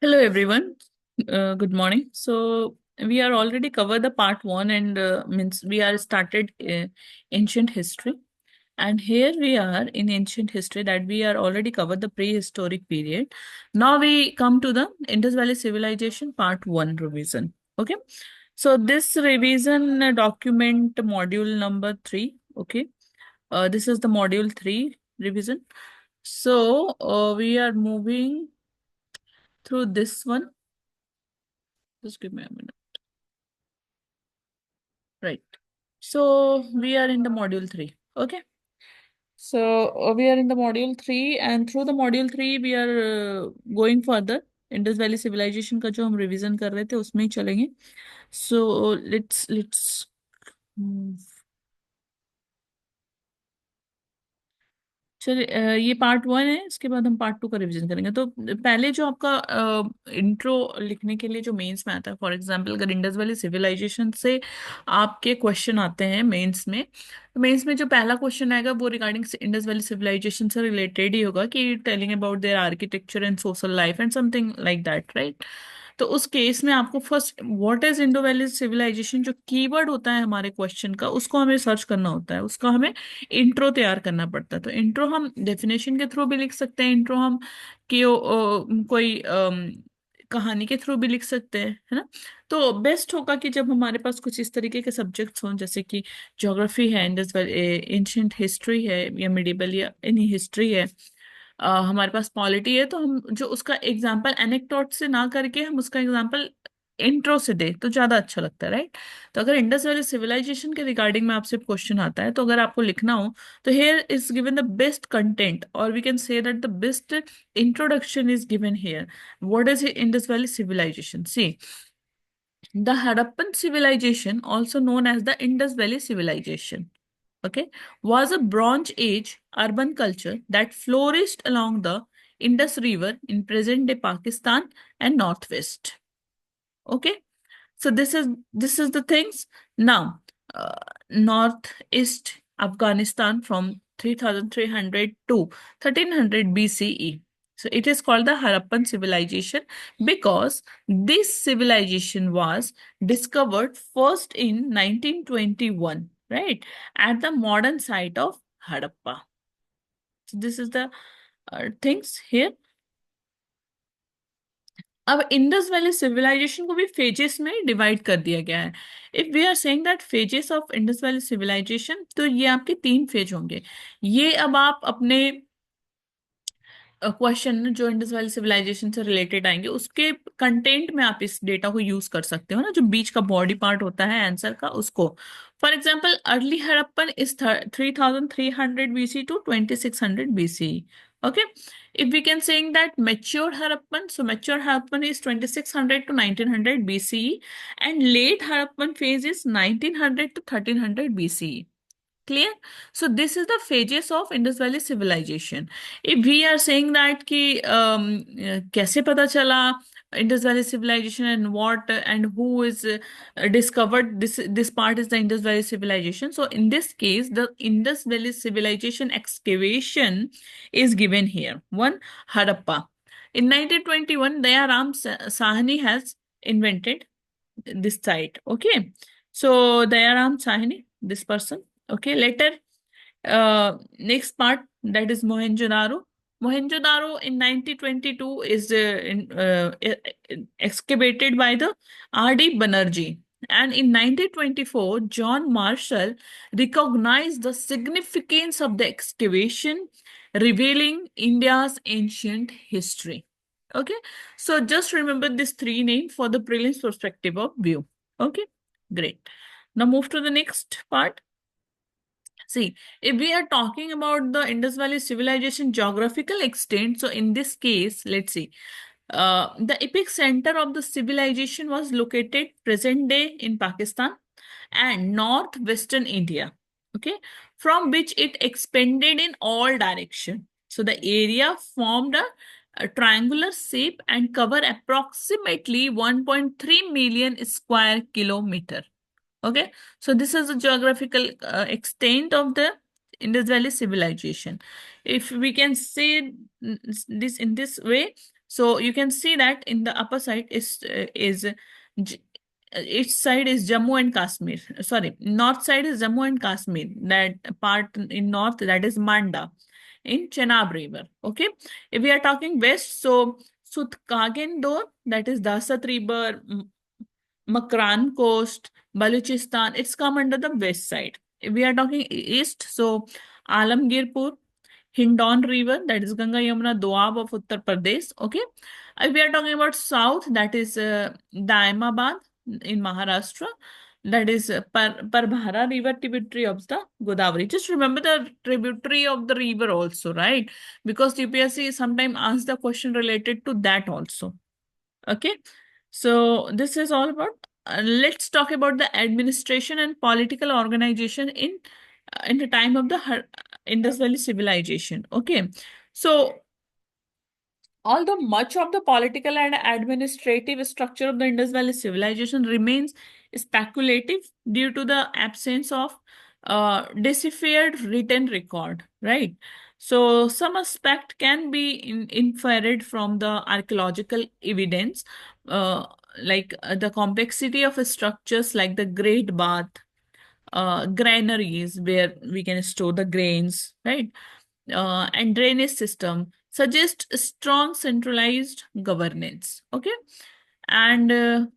Hello everyone. Good morning. So we are already covered the part one and means we are started ancient history, and here we are in ancient history that we are already covered the prehistoric period. Now we come to the Indus Valley Civilization part one revision. Okay. So this revision document module number three. Okay. This is the module three revision. So we are moving through this one. Just give me a minute. Right. So we are in the module three. Okay. So we are in the module three, and through the module three we are going further. Indus valley civilization का जो हम revision कर रहे थे उसमें ही चलेंगे. So let's move. चलिए ये पार्ट वन है. इसके बाद हम पार्ट टू का रिवीजन करेंगे. तो पहले जो आपका इंट्रो लिखने के लिए जो मेंस में आता है, फॉर एग्जांपल अगर इंडस वैली सिविलाइजेशन से आपके क्वेश्चन आते हैं मेंस में, तो मेंस में जो पहला क्वेश्चन आएगा वो रिगार्डिंग इंडस वैली सिविलाइजेशन से रिलेटेड ही होगा कि telling about their architecture and social life and something like that, right. तो उस केस में आपको first what is Indo valley civilization जो कीवर्ड होता है हमारे क्वेश्चन का, उसको हमें सर्च करना होता है. उसका हमें इंट्रो तैयार करना पड़ता है. तो इंट्रो हम डेफिनेशन के थ्रू भी लिख सकते हैं. इंट्रो हम कोई कहानी के थ्रू भी लिख सकते हैं, है ना. तो बेस्ट होगा कि जब हमारे पास कुछ इस तरीके के सब्जेक्ट्स हों, जैसे कि ज्योग्राफी है, इंडस एंशियंट हिस्ट्री है, या मिडिवल या एनी हिस्ट्री है, हमारे पास पॉलिटी है, तो हम जो उसका एग्जाम्पल एनेक्डोट से ना करके हम उसका एग्जाम्पल इंट्रो से दे तो ज्यादा अच्छा लगता है, राइट. तो अगर इंडस वैली सिविलाइजेशन के रिगार्डिंग में आपसे क्वेश्चन आता है, तो अगर आपको लिखना हो तो here is given the best content, और we can say that the best introduction is given here. What is Indus valley civilization? See, the Harappan civilization, also known as the Indus Valley civilization, okay, was a Bronze Age urban culture that flourished along the Indus River in present-day Pakistan and Northwest. Okay, so this is the things. Now, northeast Afghanistan from 3300 to 1300 BCE. So it is called the Harappan civilization because this civilization was discovered first in 1921, right, at the modern site of Harappa. So this is the things here. अब Indus valley civilization को भी phases में divide कर दिया गया है. If we are saying that phases of Indus valley civilization, तो ये आपके तीन फेज होंगे. ये अब आप अपने क्वेश्चन जो इंडस वैली सिविलाइजेशन से रिलेटेड आएंगे उसके कंटेंट में आप इस डेटा को यूज कर सकते हो ना, जो बीच का बॉडी पार्ट होता है आंसर का उसको. For example, early Harappan is 3300 BC to 2600 BC. Okay, if we can saying that mature Harappan, so mature Harappan is 2600 to 1900 BCE, and late Harappan phase is 1900 to 1300 BCE. Clear? So this is the phases of Indus Valley civilization. If we are saying that कि कैसे पता चला Indus Valley civilization and what and who is discovered this part is the Indus Valley civilization. So in this case, the Indus Valley civilization excavation is given here. One, Harappa. In 1921, Dayaram Sahni has invented this site. Okay, so Dayaram Sahni, this person. Okay, later, next part, that is Mohenjo-daro. Mohenjo-daro in 1922 is excavated by the R.D. Banerjee. And in 1924, John Marshall recognized the significance of the excavation, revealing India's ancient history. Okay, so just remember these three names for the prelims perspective of view. Okay, great. Now move to the next part. See, if we are talking about the Indus Valley civilization geographical extent, so in this case, let's see, the epic center of the civilization was located present day in Pakistan and northwestern India, okay, from which it expanded in all direction. So the area formed a triangular shape and cover approximately 1.3 million square kilometer. Okay, so this is the geographical extent of the Indus Valley civilization. If we can say this in this way, So you can see that in the upper side is J- its side is Jammu and Kashmir. Sorry, north side is Jammu and Kashmir. That part in north, that is Manda in Chenab River. Okay. If we are talking west, so Sutkagendor, that is Dasat River, Makran Coast, Baluchistan, it's come under the west side. If we are talking east, so Alamgirpur, Hindon River, that is Ganga Yamuna Doab of Uttar Pradesh. Okay. If we are talking about south, that is Daimabad in Maharashtra. That is Parbhara River, tributary of the Godavari. Just remember the tributary of the river also, right? Because UPSC sometimes asks the question related to that also. Okay. So this is all about. Let's talk about the administration and political organization in the time of the Indus Valley civilization. Okay. So although much of the political and administrative structure of the Indus Valley civilization remains speculative due to the absence of deciphered written record, right? So, some aspect can be inferred from the archaeological evidence, uh, the complexity of structures like the Great Bath, granaries where we can store the grains, right? And drainage system suggest strong centralized governance. Okay. And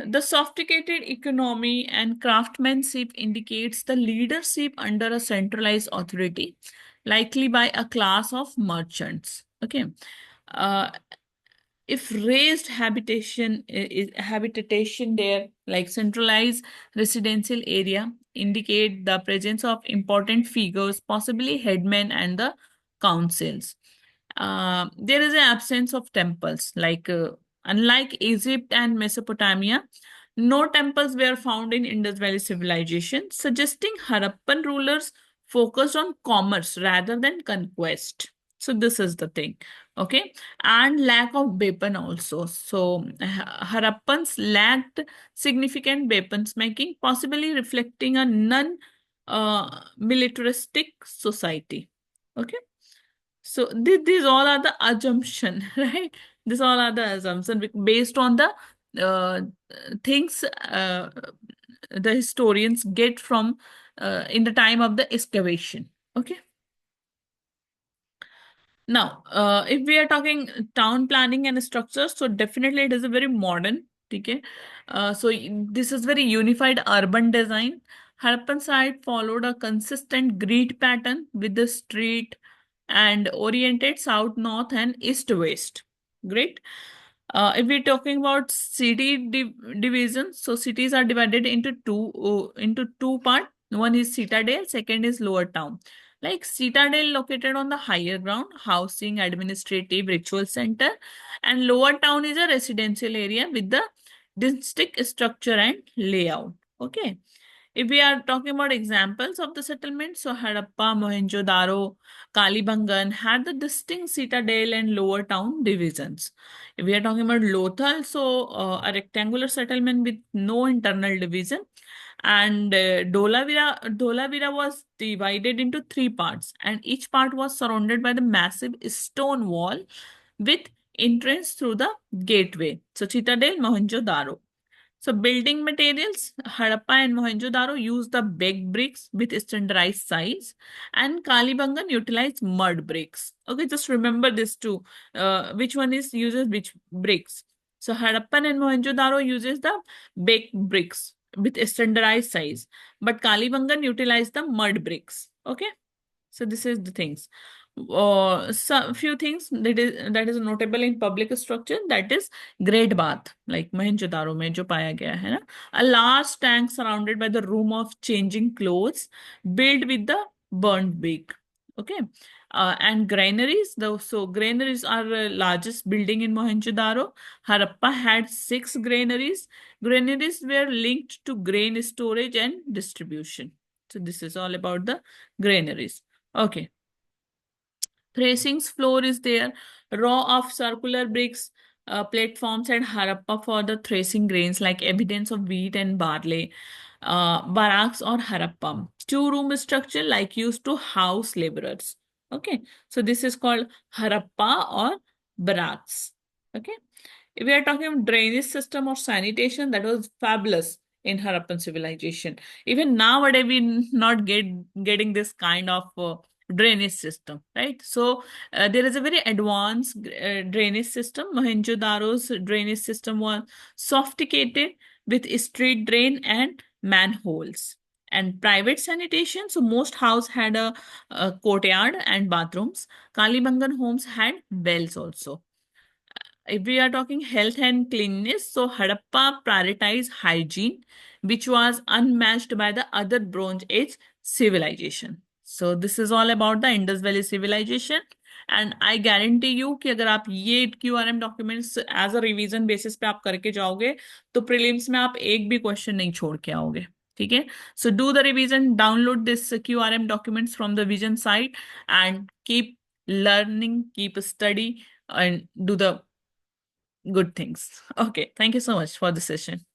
the sophisticated economy and craftsmanship indicates the leadership under a centralized authority, likely by a class of merchants. Okay. Uh, if raised habitation there, like centralized residential area, indicate the presence of important figures, possibly headmen and the councils. There is an absence of temples, unlike Egypt and Mesopotamia, no temples were found in Indus Valley civilization, suggesting Harappan rulers focused on commerce rather than conquest. So this is the thing. Okay. And lack of weapon also. So Harappans lacked significant weapons making, possibly reflecting a non militaristic society. Okay. So these all are the assumption, right? These all are the assumption based on the uh, things the historians get from in the time of the excavation. Okay. Now, if we are talking town planning and structure, so definitely it is a very modern. Okay. This is very unified urban design. Harappan site followed a consistent grid pattern with the street and oriented south, north, and east west. Great. If we're talking about city division, so cities are divided into two part. One is Citadel, second is Lower Town. Like Citadel located on the higher ground, housing, administrative, ritual center, and Lower Town is a residential area with the distinct structure and layout. Okay. If we are talking about examples of the settlement, so Harappa, Mohenjo-daro, Kalibangan had the distinct citadel and lower town divisions. If we are talking about Lothal, so a rectangular settlement with no internal division. And Dholavira was divided into three parts, and each part was surrounded by the massive stone wall with entrance through the gateway. So Citadel, Mohenjo-daro. So building materials, Harappa and Mohenjo-daro use the baked bricks with standardized size, and Kalibangan utilize mud bricks. Okay, just remember this too. Which one is uses which bricks? So Harappan and Mohenjo-daro uses the baked bricks with standardized size, but Kalibangan utilize the mud bricks. Okay. So this is the things. So few things that is notable in public structure, that is great bath like Mohenjo-daro में जो पाया गया है ना, a large tank surrounded by the room of changing clothes built with the burnt wick. Okay. And granaries, so granaries are the largest building in Mohenjo-daro. Harappa had 6 granaries. Granaries were linked to grain storage and distribution. So this is all about the granaries. Okay. Threshing floor is there. Row of circular bricks, platforms at Harappa for the threshing grains like evidence of wheat and barley. Barracks or Harappa. Two-room structure like used to house laborers. Okay, so this is called Harappa or Barracks. Okay, if we are talking about drainage system or sanitation, that was fabulous in Harappan civilization. Even nowadays, we not getting this kind of drainage system, right? So there is a very advanced drainage system. Mohenjo-daro's drainage system was sophisticated with street drain and manholes. And private sanitation, so most house had a courtyard and bathrooms. Kalibangan homes had wells also. If we are talking health and cleanliness, so Harappa prioritized hygiene, which was unmatched by the other Bronze Age civilization. So this is all about the Indus Valley civilization. And I guarantee you कि अगर आप ये QRM documents as a revision basis पे आप करके जाओगे तो prelims में आप एक भी question नहीं छोड़ के आओगे. ठीक है, so do the revision, download this QRM documents from the vision site and keep learning, keep study, and do the good things. Okay, thank you so much for the session.